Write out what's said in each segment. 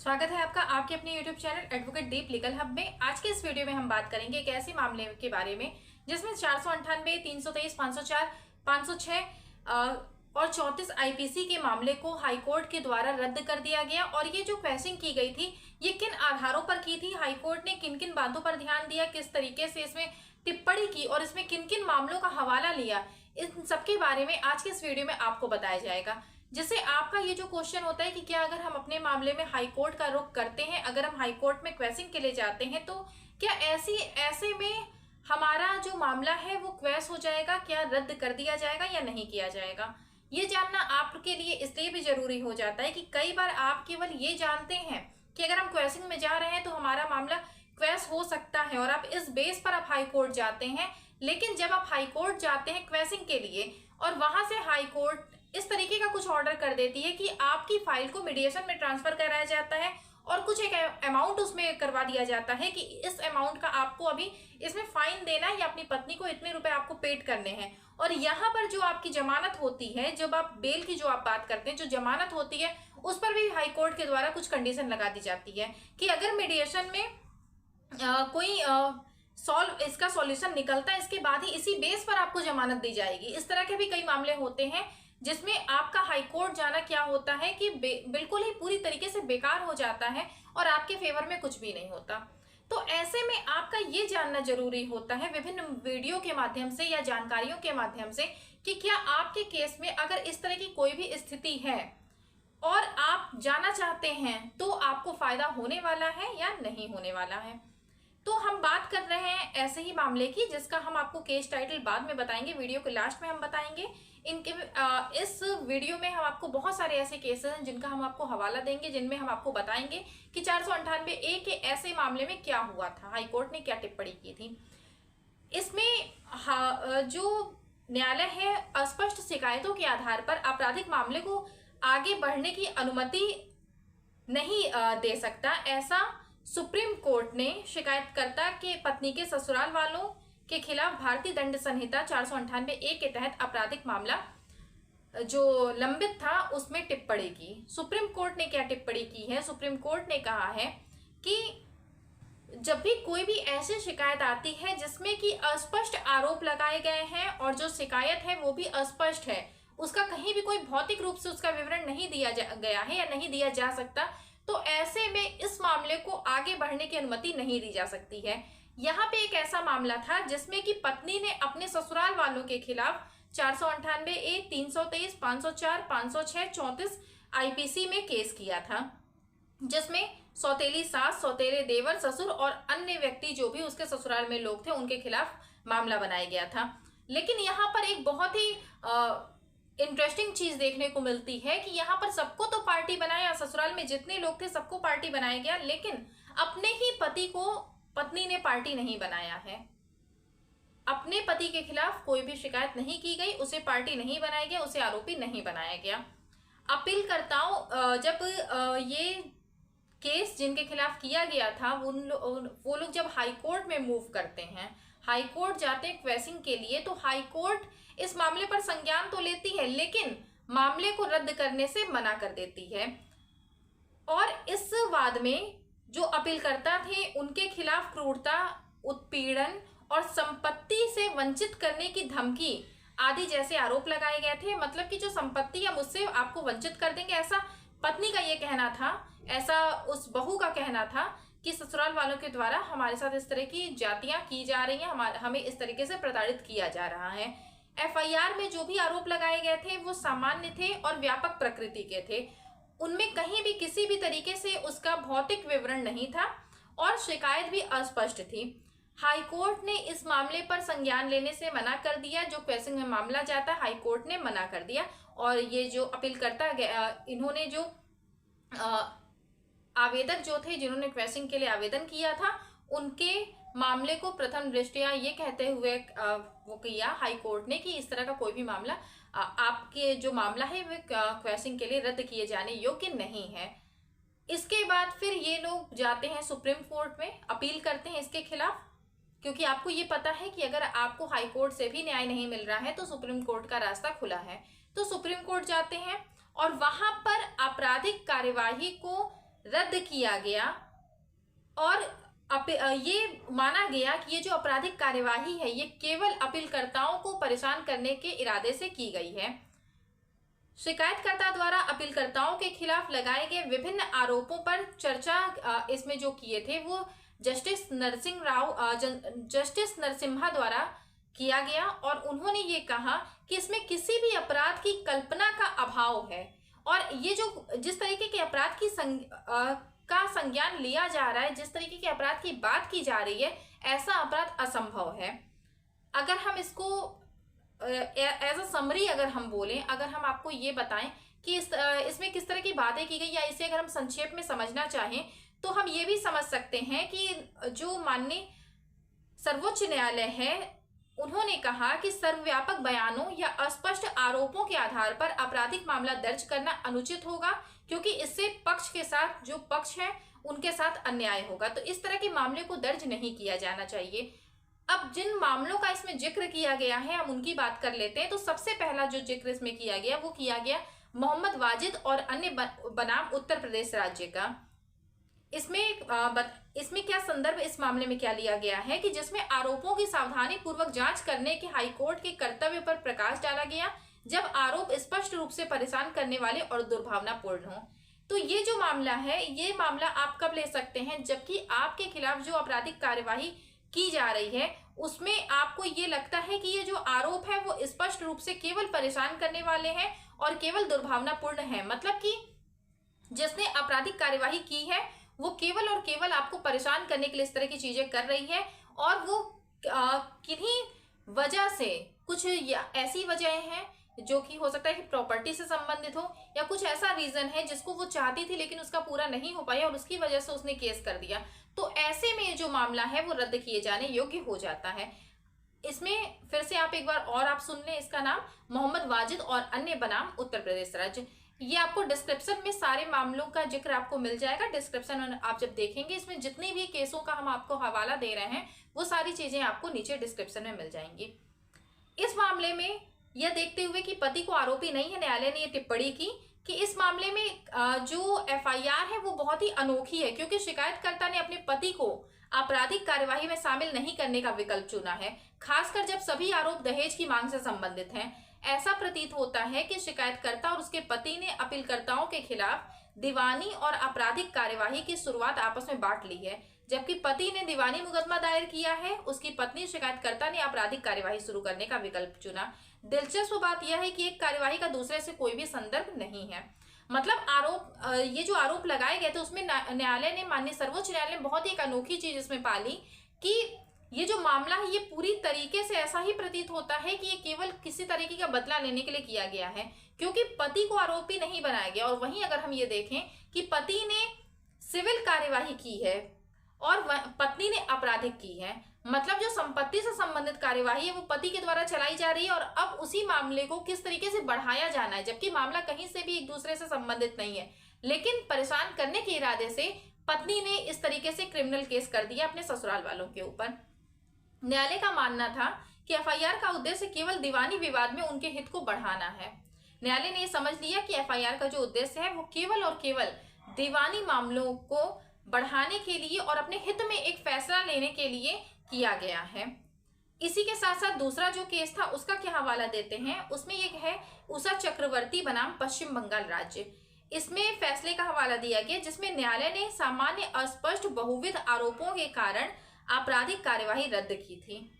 स्वागत है आपका आपके अपने YouTube channel advocate deep legal hub में। आज के इस वीडियो में हम बात करेंगे एक ऐसे मामले के बारे में जिसमें 498, 323, 504, 506 और 34 आईपीसी के मामले को हाईकोर्ट के द्वारा रद्द कर दिया गया। और ये जो क्वेश्चन की गई थी ये किन आधारों पर की थी, हाईकोर्ट ने किन किन बातों पर ध्यान दिया, किस तरीके से इसमें टिप्पणी की और इसमें किन किन मामलों का हवाला लिया, इन सबके बारे में आज के इस वीडियो में आपको बताया जाएगा। जिससे आपका ये जो क्वेश्चन होता है कि क्या अगर हम अपने मामले में हाई कोर्ट का रुख करते हैं, अगर हम हाई कोर्ट में क्वेश्चन के लिए जाते हैं तो क्या ऐसे में हमारा जो मामला है वो क्वेश हो जाएगा, क्या रद्द कर दिया जाएगा या नहीं किया जाएगा। ये जानना आपके लिए इसलिए भी जरूरी हो जाता है कि कई बार आप केवल ये जानते हैं कि अगर हम क्वेश्चन में जा रहे हैं तो हमारा मामला क्वेश हो सकता है और आप इस बेस पर आप हाई कोर्ट जाते हैं। लेकिन जब आप हाई कोर्ट जाते हैं क्वेश्चन के लिए और वहां से हाई कोर्ट इस तरीके का कुछ ऑर्डर कर देती है कि आपकी फाइल को मीडिएशन में ट्रांसफर कराया जाता है और कुछ एक अमाउंट उसमें करवा दिया जाता है कि इस अमाउंट का आपको अभी इसमें फाइन देना है या अपनी पत्नी को इतने रुपए आपको पेड करने हैं। और यहाँ पर जो आपकी जमानत होती है, जब आप बेल की जो आप बात करते हैं, जो जमानत होती है उस पर भी हाई कोर्ट के द्वारा कुछ कंडीशन लगा दी जाती है कि अगर मीडिएशन में कोई इसका सॉल्यूशन निकलता है इसके बाद ही इसी बेस पर आपको जमानत दी जाएगी। इस तरह के भी कई मामले होते हैं जिसमें आपका हाई कोर्ट जाना क्या होता है कि बिल्कुल ही पूरी तरीके से बेकार हो जाता है और आपके फेवर में कुछ भी नहीं होता। तो ऐसे में आपका ये जानना जरूरी होता है विभिन्न वीडियो के माध्यम से या जानकारियों के माध्यम से कि क्या आपके केस में अगर इस तरह की कोई भी स्थिति है और आप जाना चाहते हैं तो आपको फायदा होने वाला है या नहीं होने वाला है। तो हम बात कर रहे हैं ऐसे ही मामले की जिसका हम आपको केस टाइटल बाद में बताएंगे, वीडियो के लास्ट में हम बताएंगे। इस वीडियो में हम आपको बहुत सारे ऐसे केसेस हैं जिनका हम आपको हवाला देंगे, जिनमें हम आपको बताएंगे कि 498A के ऐसे मामले में क्या हुआ था, हाईकोर्ट ने क्या टिप्पणी की थी। इसमें जो न्यायालय है अस्पष्ट शिकायतों के आधार पर आपराधिक मामले को आगे बढ़ने की अनुमति नहीं दे सकता। ऐसा सुप्रीम कोर्ट ने शिकायतकर्ता के पत्नी के ससुराल वालों के खिलाफ भारतीय दंड संहिता 498A के तहत आपराधिक मामला जो लंबित था उसमें टिप्पणी की। सुप्रीम कोर्ट ने क्या टिप्पणी की है? सुप्रीम कोर्ट ने कहा है कि जब भी कोई भी ऐसी शिकायत आती है जिसमें कि अस्पष्ट आरोप लगाए गए हैं और जो शिकायत है वो भी अस्पष्ट है, उसका कहीं भी कोई भौतिक रूप से उसका विवरण नहीं दिया गया है या नहीं दिया जा सकता, तो ऐसे में इस मामले को आगे बढ़ने की अनुमति नहीं दी जा सकती है। यहाँ पे एक ऐसा मामला था जिसमें कि पत्नी ने अपने ससुराल वालों के खिलाफ 498A, 323, 504, 506, 34 आईपीसी में केस किया था, जिसमें सौतेली सास, सौतेले देवर, ससुर और अन्य व्यक्ति जो भी उसके ससुराल में लोग थे उनके खिलाफ मामला बनाया गया था। लेकिन यहाँ पर एक बहुत ही इंटरेस्टिंग चीज देखने को मिलती है कि यहाँ पर सबको तो पार्टी बनाया, ससुराल में जितने लोग थे सबको पार्टी बनाया गया, लेकिन अपने ही पति को पत्नी ने पार्टी नहीं बनाया है। अपने पति के खिलाफ कोई भी शिकायत नहीं की गई, उसे पार्टी नहीं बनाया गया, उसे आरोपी नहीं बनाया गया। अपीलकर्ताओं जब ये केस जिनके खिलाफ किया गया था वो लोग जब हाई कोर्ट में मूव करते हैं, हाई कोर्ट जाते हैं क्वेश्चन के लिए, तो हाई कोर्ट इस मामले पर संज्ञान तो लेती है लेकिन मामले को रद्द करने से मना कर देती है। और इस वाद में जो अपीलकर्ता थे उनके खिलाफ क्रूरता, उत्पीड़न और संपत्ति से वंचित करने की धमकी आदि जैसे आरोप लगाए गए थे। मतलब कि जो संपत्ति है मुझसे आपको वंचित कर देंगे, ऐसा पत्नी का ये कहना था, ऐसा उस बहू का कहना था कि ससुराल वालों के द्वारा हमारे साथ इस तरह की जातियां की जा रही हैं, हमें इस तरीके से प्रताड़ित किया जा रहा है। एफआईआर में जो भी आरोप लगाए गए थे वो सामान्य थे और व्यापक प्रकृति के थे, उनमें कहीं भी किसी भी तरीके से उसका भौतिक विवरण नहीं था और शिकायत भी अस्पष्ट थी। हाईकोर्ट ने इस मामले पर संज्ञान लेने से मना कर दिया। जो क्वेश्चन में मामला जाता हाईकोर्ट ने मना कर दिया और ये जो अपीलकर्ता इन्होंने जो आवेदक जो थे जिन्होंने क्वेश्चन के लिए आवेदन किया था उनके मामले को प्रथम दृष्टया ये कहते हुए वो किया हाई कोर्ट ने कि इस तरह का कोई भी मामला आपके जो मामला है वो क्वेश्चन के लिए रद्द किए जाने योग्य नहीं है। इसके बाद फिर ये लोग जाते हैं सुप्रीम कोर्ट में, अपील करते हैं इसके खिलाफ, क्योंकि आपको ये पता है कि अगर आपको हाई कोर्ट से भी न्याय नहीं मिल रहा है तो सुप्रीम कोर्ट का रास्ता खुला है। तो सुप्रीम कोर्ट जाते हैं और वहां पर आपराधिक कार्यवाही को रद्द किया गया और ये माना गया कि ये जो आपराधिक कार्यवाही है ये केवल अपीलकर्ताओं को परेशान करने के इरादे से की गई है। शिकायतकर्ता द्वारा अपीलकर्ताओं के खिलाफ लगाए गए विभिन्न आरोपों पर चर्चा इसमें जो किए थे वो जस्टिस नरसिम्हा द्वारा किया गया और उन्होंने ये कहा कि इसमें किसी भी अपराध की कल्पना का अभाव है और ये जो जिस तरीके के अपराध की का संज्ञान लिया जा रहा है, जिस तरीके के अपराध की बात की जा रही है, ऐसा अपराध असंभव है। अगर हम इसको एज अ समरी अगर हम बोलें, अगर हम आपको ये बताएं कि इसमें किस तरह की बातें की गई या इसे अगर हम संक्षेप में समझना चाहें तो हम ये भी समझ सकते हैं कि जो माननीय सर्वोच्च न्यायालय है उन्होंने कहा कि सर्वव्यापक बयानों या अस्पष्ट आरोपों के आधार पर आपराधिक मामला दर्ज करना अनुचित होगा क्योंकि इससे पक्ष के साथ जो पक्ष है उनके साथ अन्याय होगा। तो इस तरह के मामले को दर्ज नहीं किया जाना चाहिए। अब जिन मामलों का इसमें जिक्र किया गया है हम उनकी बात कर लेते हैं। तो सबसे पहला जो जिक्र इसमें किया गया वो किया गया मोहम्मद वाजिद और अन्य बनाम उत्तर प्रदेश राज्य का। इसमें क्या संदर्भ इस मामले में क्या लिया गया है कि जिसमें आरोपों की सावधानी पूर्वक जांच करने के हाईकोर्ट के कर्तव्य पर प्रकाश डाला गया जब आरोप स्पष्ट रूप से परेशान करने वाले और दुर्भावनापूर्ण हो। तो ये जो मामला है ये मामला आप कब ले सकते हैं, जबकि आपके खिलाफ जो आपराधिक कार्यवाही की जा रही है उसमें आपको ये लगता है कि ये जो आरोप है वो स्पष्ट रूप से केवल परेशान करने वाले हैं और केवल दुर्भावनापूर्ण है। मतलब कि जिसने आपराधिक कार्यवाही की है वो केवल और केवल आपको परेशान करने के लिए इस तरह की चीजें कर रही है और वो किन्हीं वजह से कुछ ऐसी वजह हैं जो कि हो सकता है कि प्रॉपर्टी से संबंधित हो या कुछ ऐसा रीजन है जिसको वो चाहती थी लेकिन उसका पूरा नहीं हो पाया और उसकी वजह से उसने केस कर दिया। तो ऐसे में जो मामला है वो रद्द किए जाने योग्य हो जाता है। इसमें फिर से आप एक बार और आप सुन लें, इसका नाम मोहम्मद वाजिद और अन्य बनाम उत्तर प्रदेश राज्य। ये आपको डिस्क्रिप्शन में सारे मामलों का जिक्र आपको मिल जाएगा। डिस्क्रिप्शन में आप जब देखेंगे इसमें जितनी भी केसों का हम आपको हवाला दे रहे हैं वो सारी चीजें आपको नीचे डिस्क्रिप्शन में मिल जाएंगी। इस मामले में यह देखते हुए कि पति को आरोपी नहीं है, न्यायालय ने यह टिप्पणी की कि इस मामले में जो एफआईआर है वो बहुत ही अनोखी है क्योंकि शिकायतकर्ता ने अपने पति को आपराधिक कार्यवाही में शामिल नहीं करने का विकल्प चुना है, खासकर जब सभी आरोप दहेज की मांग से संबंधित हैं। ऐसा प्रतीत होता है कि शिकायतकर्ता और उसके पति ने अपीलकर्ताओं के खिलाफ दीवानी और आपराधिक कार्यवाही की शुरुआत आपस में बांट ली है। जबकि पति ने दीवानी मुकदमा दायर किया है, उसकी पत्नी शिकायतकर्ता ने आपराधिक कार्यवाही शुरू करने का विकल्प चुना। दिलचस्प बात यह है कि एक कार्यवाही का दूसरे से कोई भी संदर्भ नहीं है। मतलब ये जो आरोप लगाए गए थे उसमें न्यायालय ने, माननीय सर्वोच्च न्यायालय ने बहुत ही एक अनोखी चीज इसमें पाली कि ये जो मामला है ये पूरी तरीके से ऐसा ही प्रतीत होता है कि ये केवल किसी तरीके का बदला लेने के लिए किया गया है क्योंकि पति को आरोपी नहीं बनाया गया। और वहीं अगर हम ये देखें कि पति ने सिविल कार्यवाही की है और पत्नी ने आपराधिक की है, मतलब जो संपत्ति से संबंधित कार्यवाही है वो पति के द्वारा चलाई जा रही है और अब उसी मामले को किस तरीके से बढ़ाया जाना है, जबकि मामला कहीं से भी एक दूसरे से संबंधित नहीं है, लेकिन परेशान करने के इरादे से पत्नी ने इस तरीके से क्रिमिनल केस कर दिया अपने ससुराल वालों के ऊपर। न्यायालय का मानना था कि एफआईआर का उद्देश्य केवल दीवानी विवाद में उनके हित को बढ़ाना है। न्यायालय ने समझ लिया कि एफआईआर का जो उद्देश्य है वो केवल और केवल दीवानी मामलों को बढ़ाने के लिए और अपने हित में एक फैसला लेने के लिए किया गया है। इसी के साथ साथ दूसरा जो केस था उसका क्या हवाला देते हैं, उसमें एक है उषा चक्रवर्ती बनाम पश्चिम बंगाल राज्य। इसमें फैसले का हवाला दिया गया जिसमें न्यायालय ने सामान्य अस्पष्ट बहुविध आरोपों के कारण आपराधिक कार्यवाही रद्द की थी।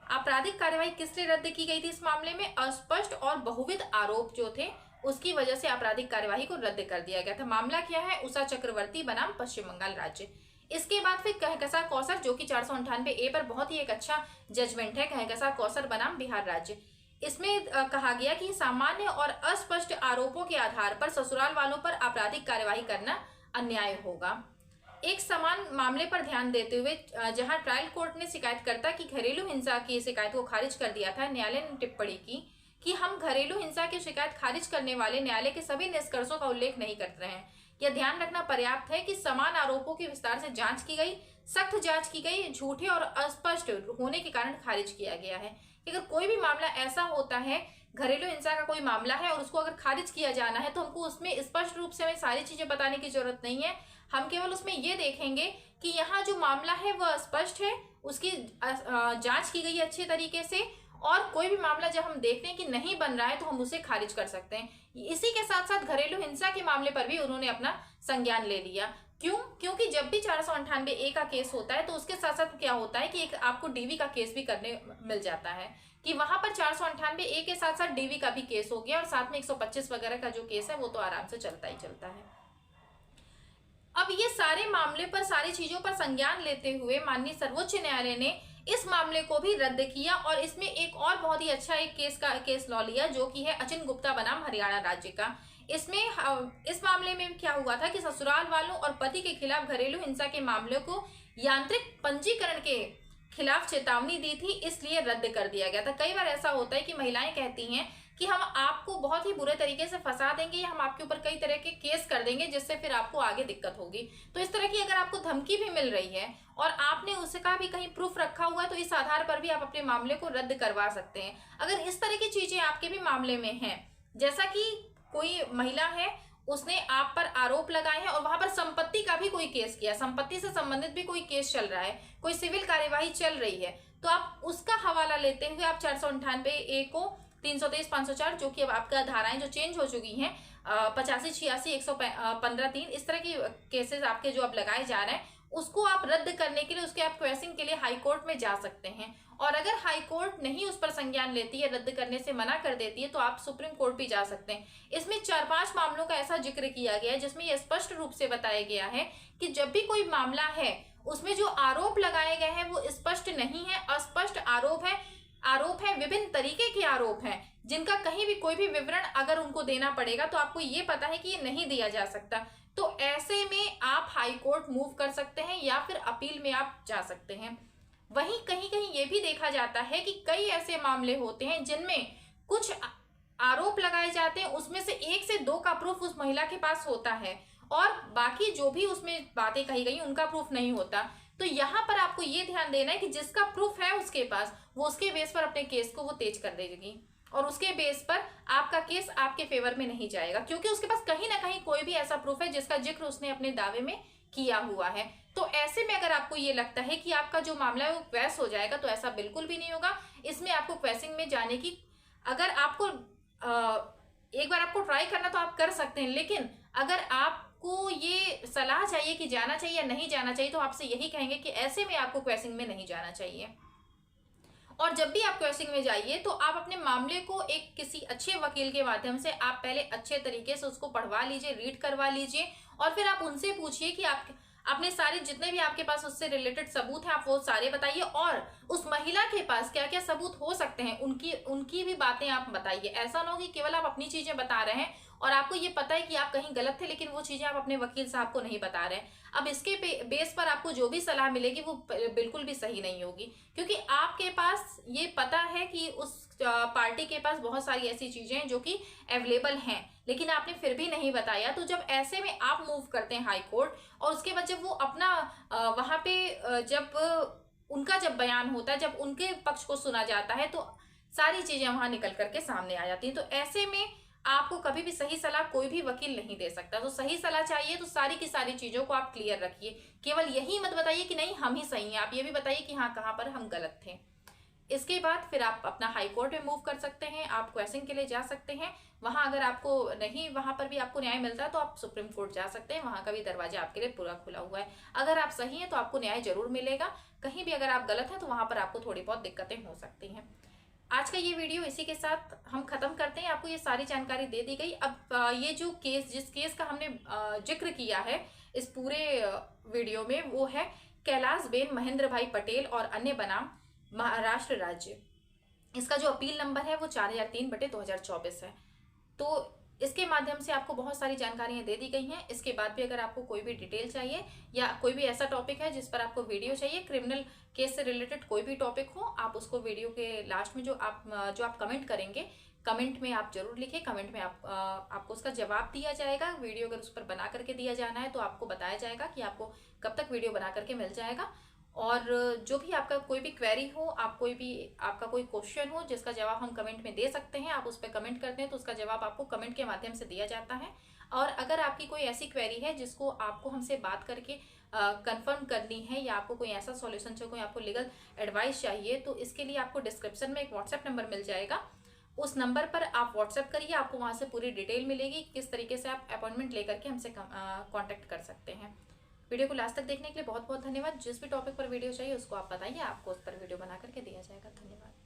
आपराधिक कार्यवाही किस लिए रद्द की गई थी इस मामले में? अस्पष्ट और बहुविध आरोप जो थे उसकी वजह से आपराधिक कार्यवाही को रद्द कर दिया गया था। मामला क्या है? उषा चक्रवर्ती बनाम पश्चिम बंगाल राज्य। इसके बाद फिर कहकसा कौसर जो कि 498A पर बहुत ही एक अच्छा जजमेंट है, कहकसा कौसर बनाम बिहार राज्य। इसमें कहा गया कि सामान्य और अस्पष्ट आरोपों के आधार पर ससुराल वालों पर आपराधिक कार्यवाही करना अन्याय होगा। एक समान मामले पर ध्यान देते हुए जहां ट्रायल कोर्ट ने शिकायतकर्ता की घरेलू हिंसा की शिकायत को खारिज कर दिया था, न्यायालय ने टिप्पणी की कि हम घरेलू हिंसा की शिकायत खारिज करने वाले न्यायालय के सभी निष्कर्षों का उल्लेख नहीं करते हैं। यह ध्यान रखना पर्याप्त है कि समान आरोपों की विस्तार से जांच की गई, सख्त जांच की गई, झूठे और अस्पष्ट होने के कारण खारिज किया गया है। अगर कोई भी मामला ऐसा होता है घरेलू हिंसा का कोई मामला है और उसको अगर खारिज किया जाना है तो हमको उसमें स्पष्ट रूप से हमें सारी चीजें बताने की जरूरत नहीं है। हम केवल उसमें ये देखेंगे कि यहाँ जो मामला है वह स्पष्ट है, उसकी जांच की गई है अच्छे तरीके से, और कोई भी मामला जब हम देखते हैं कि नहीं बन रहा है तो हम उसे खारिज कर सकते हैं। इसी के साथ साथ घरेलू हिंसा के मामले पर भी उन्होंने अपना संज्ञान ले लिया। क्यों? क्योंकि जब भी 498A का केस होता है तो उसके साथ साथ क्या होता है कि एक आपको डीवी का केस भी करने मिल जाता है, कि वहां पर 498A के साथ साथ डीवी का भी केस हो गया और साथ में 125 वगैरह का जो केस है वो तो आराम से चलता ही चलता है। अब ये सारे मामले पर, सारी चीजों पर संज्ञान लेते हुए माननीय सर्वोच्च न्यायालय ने इस मामले को भी रद्द किया और इसमें एक और बहुत ही अच्छा एक केस लॉ लिया, जो कि है अचिन गुप्ता बनाम हरियाणा राज्य का। इसमें इस मामले में क्या हुआ था कि ससुराल वालों और पति के खिलाफ घरेलू हिंसा के मामले को यांत्रिक पंजीकरण के खिलाफ चेतावनी दी थी, इसलिए रद्द कर दिया गया था। कई बार ऐसा होता है कि महिलाएं कहती हैं कि हम आपको बहुत ही बुरे तरीके से फंसा देंगे या हम आपके ऊपर कई तरह के केस कर देंगे जिससे फिर आपको आगे दिक्कत होगी। तो इस तरह की अगर आपको धमकी भी मिल रही है और आपने उसका भी कहीं प्रूफ रखा हुआ है तो इस आधार पर भी आप अपने मामले को रद्द करवा सकते हैं। अगर इस तरह की चीजें आपके भी मामले में हैं, जैसा कि कोई महिला है, उसने आप पर आरोप लगाए हैं और वहां पर संपत्ति का भी कोई केस किया, संपत्ति से संबंधित भी कोई केस चल रहा है, कोई सिविल कार्यवाही चल रही है, तो आप उसका हवाला लेते हुए आप 498A को 323, 504 जो कि अब आपका धाराएं जो चेंज हो चुकी हैं 85, 86, 115, 3 इस तरह की केसेस आपके जो अब लगाए जा रहे हैं उसको आप रद्द करने के लिए, उसके आप क्वेश्चन के लिए हाई कोर्ट में जा सकते हैं। और अगर हाई कोर्ट नहीं उस पर संज्ञान लेती है, रद्द करने से मना कर देती है, तो आप सुप्रीम कोर्ट भी जा सकते हैं। इसमें 4-5 मामलों का ऐसा जिक्र किया गया है जिसमें यह स्पष्ट रूप से बताया गया है कि जब भी कोई मामला है उसमें जो आरोप लगाए गए हैं वो स्पष्ट नहीं है, अस्पष्ट आरोप है, विभिन्न तरीके के आरोप हैं जिनका कहीं भी कोई भी विवरण अगर उनको देना पड़ेगा तो आपको ये पता है कि ये नहीं दिया जा सकता, तो ऐसे में आप हाई कोर्ट मूव कर सकते हैं या फिर अपील में आप जा सकते हैं। वहीं कहीं कहीं ये भी देखा जाता है कि कई ऐसे मामले होते हैं जिनमें कुछ आरोप लगाए जाते हैं, उसमें से 1 से 2 का प्रूफ उस महिला के पास होता है और बाकी जो भी उसमें बातें कही गई उनका प्रूफ नहीं होता। तो यहाँ पर आपको ये ध्यान देना है कि जिसका प्रूफ है उसके पास, वो उसके बेस पर अपने केस को वो तेज कर देगी और उसके बेस पर आपका केस आपके फेवर में नहीं जाएगा, क्योंकि उसके पास कहीं ना कहीं कोई भी ऐसा प्रूफ है जिसका जिक्र उसने अपने दावे में किया हुआ है। तो ऐसे में अगर आपको ये लगता है कि आपका जो मामला है वो क्वैश हो जाएगा, तो ऐसा बिल्कुल भी नहीं होगा। इसमें आपको क्वैशिंग में जाने की, अगर आपको एक बार आपको ट्राई करना तो आप कर सकते हैं, लेकिन अगर आपको ये सलाह चाहिए कि जाना चाहिए या नहीं जाना चाहिए तो आपसे यही कहेंगे कि ऐसे में आपको क्वैशिंग में नहीं जाना चाहिए। और जब भी आप क्वेश्चन में जाइए तो आप अपने मामले को एक किसी अच्छे वकील के माध्यम से आप पहले अच्छे तरीके से उसको पढ़वा लीजिए, रीड करवा लीजिए और फिर आप उनसे पूछिए कि आपने सारे जितने भी आपके पास उससे रिलेटेड सबूत हैं आप वो सारे बताइए और उस महिला के पास क्या क्या सबूत हो सकते हैं उनकी भी बातें आप बताइए। ऐसा ना हो कि केवल आप अपनी चीजें बता रहे हैं और आपको ये पता है कि आप कहीं गलत थे लेकिन वो चीजें आप अपने वकील साहब को नहीं बता रहे हैं। अब इसके बेस पर आपको जो भी सलाह मिलेगी वो बिल्कुल भी सही नहीं होगी, क्योंकि आपके पास ये पता है कि उस पार्टी के पास बहुत सारी ऐसी चीजें हैं जो कि अवेलेबल हैं लेकिन आपने फिर भी नहीं बताया। तो जब ऐसे में आप मूव करते हैं हाई कोर्ट और उसके बाद जब वो अपना वहां पे जब उनका जब बयान होता है, जब उनके पक्ष को सुना जाता है तो सारी चीजें वहां निकल करके सामने आ जाती हैं। तो ऐसे में आपको कभी भी सही सलाह कोई भी वकील नहीं दे सकता। तो सही सलाह चाहिए तो सारी की सारी चीजों को आप क्लियर रखिए, केवल यही मत बताइए कि नहीं हम ही सही हैं, आप ये भी बताइए कि हाँ कहाँ पर हम गलत थे। इसके बाद फिर आप अपना हाई कोर्ट में मूव कर सकते हैं, आप क्वेश्चन के लिए जा सकते हैं। वहां अगर आपको नहीं, वहां पर भी आपको न्याय मिलता है तो आप सुप्रीम कोर्ट जा सकते हैं, वहां का भी दरवाजा आपके लिए पूरा खुला हुआ है। अगर आप सही हैं तो आपको न्याय जरूर मिलेगा, कहीं भी अगर आप गलत हैं तो वहां पर आपको थोड़ी बहुत दिक्कतें हो सकती हैं। आज का ये वीडियो इसी के साथ हम खत्म करते हैं। आपको ये सारी जानकारी दे दी गई। अब ये जो केस, जिस केस का हमने जिक्र किया है इस पूरे वीडियो में, वो है कैलाश बेन महेंद्र भाई पटेल और अन्य बनाम महाराष्ट्र राज्य। इसका जो अपील नंबर है वो 4003/2024 है। तो इसके माध्यम से आपको बहुत सारी जानकारियां दे दी गई हैं। इसके बाद भी अगर आपको कोई भी डिटेल चाहिए या कोई भी ऐसा टॉपिक है जिस पर आपको वीडियो चाहिए, क्रिमिनल केस से रिलेटेड कोई भी टॉपिक हो, आप उसको वीडियो के लास्ट में जो आप कमेंट करेंगे, कमेंट में आप जरूर लिखें। कमेंट में आपको उसका जवाब दिया जाएगा। वीडियो अगर उस पर बना करके दिया जाना है तो आपको बताया जाएगा कि आपको कब तक वीडियो बना करके मिल जाएगा। और जो भी आपका कोई भी क्वेरी हो, आपका कोई क्वेश्चन हो जिसका जवाब हम कमेंट में दे सकते हैं, आप उस पर कमेंट करते हैं तो उसका जवाब आपको कमेंट के माध्यम से दिया जाता है। और अगर आपकी कोई ऐसी क्वेरी है जिसको आपको हमसे बात करके कंफर्म करनी है, या आपको कोई ऐसा सॉल्यूशन चाहिए, कोई आपको लीगल एडवाइस चाहिए, तो इसके लिए आपको डिस्क्रिप्शन में एक व्हाट्सएप नंबर मिल जाएगा। उस नंबर पर आप व्हाट्सएप करिए, आपको वहां से पूरी डिटेल मिलेगी किस तरीके से आप अपॉइंटमेंट लेकर के हमसे कांटेक्ट कर सकते हैं। वीडियो को लास्ट तक देखने के लिए बहुत बहुत धन्यवाद। जिस भी टॉपिक पर वीडियो चाहिए उसको आप बताइए, आपको उस पर वीडियो बना करके दिया जाएगा। धन्यवाद।